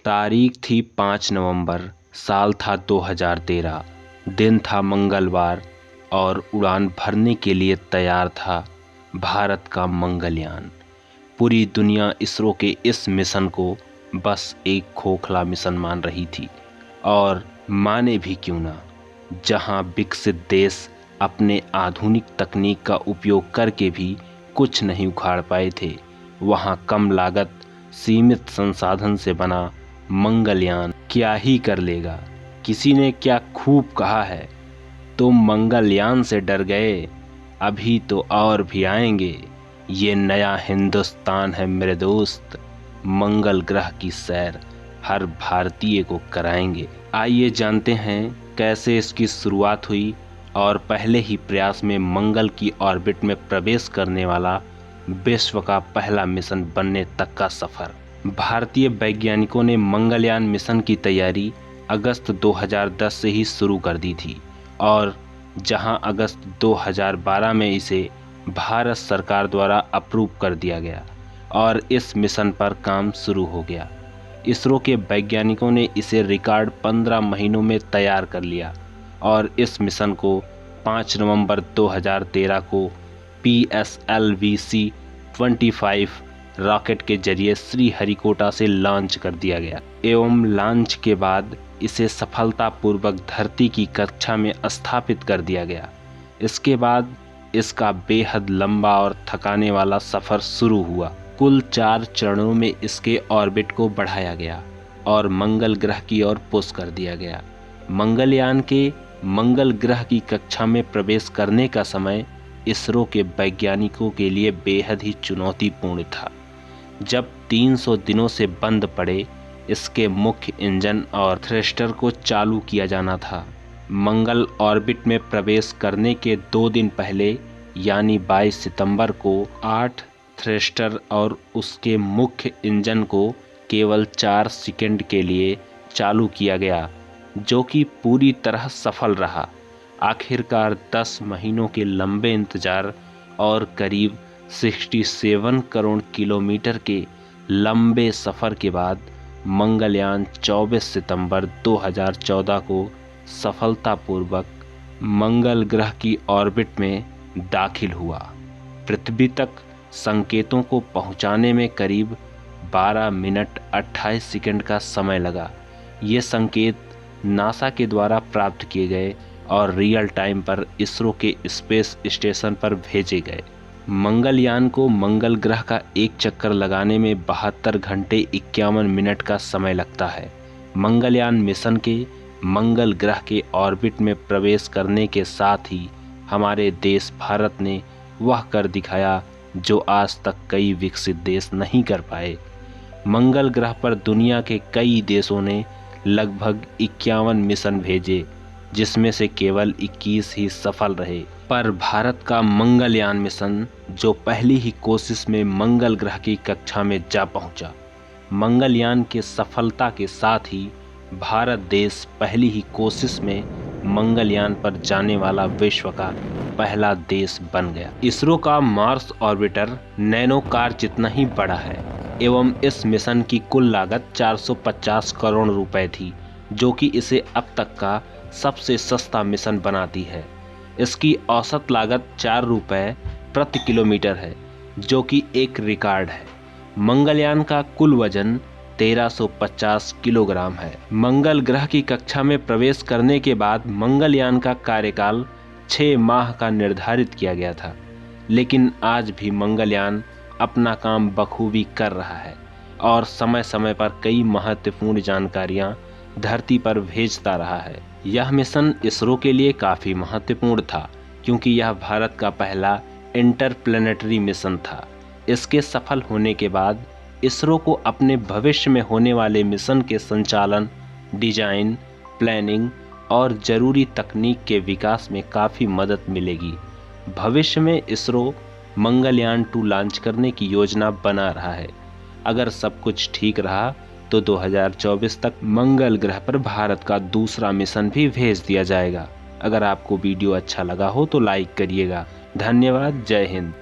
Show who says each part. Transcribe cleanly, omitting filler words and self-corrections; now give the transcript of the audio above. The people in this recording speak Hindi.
Speaker 1: तारीख थी 5 नवंबर, साल था 2013, दिन था मंगलवार और उड़ान भरने के लिए तैयार था भारत का मंगलयान। पूरी दुनिया इसरो के इस मिशन को बस एक खोखला मिशन मान रही थी, और माने भी क्यों ना। जहां विकसित देश अपने आधुनिक तकनीक का उपयोग करके भी कुछ नहीं उखाड़ पाए थे, वहां कम लागत सीमित संसाधन से बना मंगलयान क्या ही कर लेगा। किसी ने क्या खूब कहा है, तुम मंगलयान से डर गए, अभी तो और भी आएंगे। ये नया हिंदुस्तान है मेरे दोस्त, मंगल ग्रह की सैर हर भारतीय को कराएंगे। आइए जानते हैं कैसे इसकी शुरुआत हुई और पहले ही प्रयास में मंगल की ऑर्बिट में प्रवेश करने वाला विश्व का पहला मिशन बनने तक का सफर। भारतीय वैज्ञानिकों ने मंगलयान मिशन की तैयारी अगस्त 2010 से ही शुरू कर दी थी, और जहां अगस्त 2012 में इसे भारत सरकार द्वारा अप्रूव कर दिया गया और इस मिशन पर काम शुरू हो गया। इसरो के वैज्ञानिकों ने इसे रिकॉर्ड 15 महीनों में तैयार कर लिया और इस मिशन को 5 नवंबर 2013 को PSLV-C-25 रॉकेट के जरिए श्रीहरिकोटा से लॉन्च कर दिया गया एवं लॉन्च के बाद इसे सफलतापूर्वक धरती की कक्षा में स्थापित कर दिया गया। इसके बाद इसका बेहद लंबा और थकाने वाला सफर शुरू हुआ। कुल 4 चरणों में इसके ऑर्बिट को बढ़ाया गया और मंगल ग्रह की ओर पुश कर दिया गया। मंगलयान के मंगल ग्रह की कक्षा में प्रवेश करने का समय इसरो के वैज्ञानिकों के लिए बेहद ही चुनौतीपूर्ण था। जब 300 दिनों से बंद पड़े इसके मुख्य इंजन और थ्रस्टर को चालू किया जाना था। मंगल ऑर्बिट में प्रवेश करने के 2 दिन पहले यानी 22 सितंबर को 8 थ्रस्टर और उसके मुख्य इंजन को केवल 4 सेकंड के लिए चालू किया गया, जो कि पूरी तरह सफल रहा। आखिरकार 10 महीनों के लंबे इंतजार और करीब 67 करोड़ किलोमीटर के लंबे सफर के बाद मंगलयान 24 सितंबर 2014 को सफलतापूर्वक मंगल ग्रह की ऑर्बिट में दाखिल हुआ। पृथ्वी तक संकेतों को पहुंचाने में करीब 12 मिनट 28 सेकंड का समय लगा। ये संकेत नासा के द्वारा प्राप्त किए गए और रियल टाइम पर इसरो के स्पेस स्टेशन पर भेजे गए। मंगलयान को मंगल ग्रह का एक चक्कर लगाने में 72 घंटे 51 मिनट का समय लगता है। मंगलयान मिशन के मंगल ग्रह के ऑर्बिट में प्रवेश करने के साथ ही हमारे देश भारत ने वह कर दिखाया जो आज तक कई विकसित देश नहीं कर पाए। मंगल ग्रह पर दुनिया के कई देशों ने लगभग 51 मिशन भेजे, जिसमें से केवल 21 ही सफल रहे। पर भारत का मंगलयान मिशन जो पहली ही कोशिश में मंगल ग्रह की कक्षा में जा पहुंचा। मंगलयान के सफलता के साथ ही भारत देश पहली ही कोशिश में मंगलयान पर जाने वाला विश्व का पहला देश बन गया। इसरो का मार्स ऑर्बिटर नैनो कार जितना ही बड़ा है एवं इस मिशन की कुल लागत 450 करोड़ रुपए थी, जो कि इसे अब तक का सबसे सस्ता मिशन बनाती है। इसकी औसत लागत 4 रुपए प्रति किलोमीटर है, जो कि एक रिकॉर्ड है। मंगलयान का कुल वजन 1350 किलोग्राम है। मंगल ग्रह की कक्षा में प्रवेश करने के बाद मंगलयान का कार्यकाल 6 माह का निर्धारित किया गया था, लेकिन आज भी मंगलयान अपना काम बखूबी कर रहा है और समय समय पर कई महत्वपूर्ण जानकारियां धरती पर भेजता रहा है। यह मिशन इसरो के लिए काफ़ी महत्वपूर्ण था, क्योंकि यह भारत का पहला इंटरप्लैनेटरी मिशन था। इसके सफल होने के बाद इसरो को अपने भविष्य में होने वाले मिशन के संचालन, डिजाइन, प्लानिंग और जरूरी तकनीक के विकास में काफ़ी मदद मिलेगी। भविष्य में इसरो मंगलयान 2 लॉन्च करने की योजना बना रहा है। अगर सब कुछ ठीक रहा तो 2024 तक मंगल ग्रह पर भारत का दूसरा मिशन भी भेज दिया जाएगा। अगर आपको वीडियो अच्छा लगा हो तो लाइक करिएगा। धन्यवाद। जय हिंद।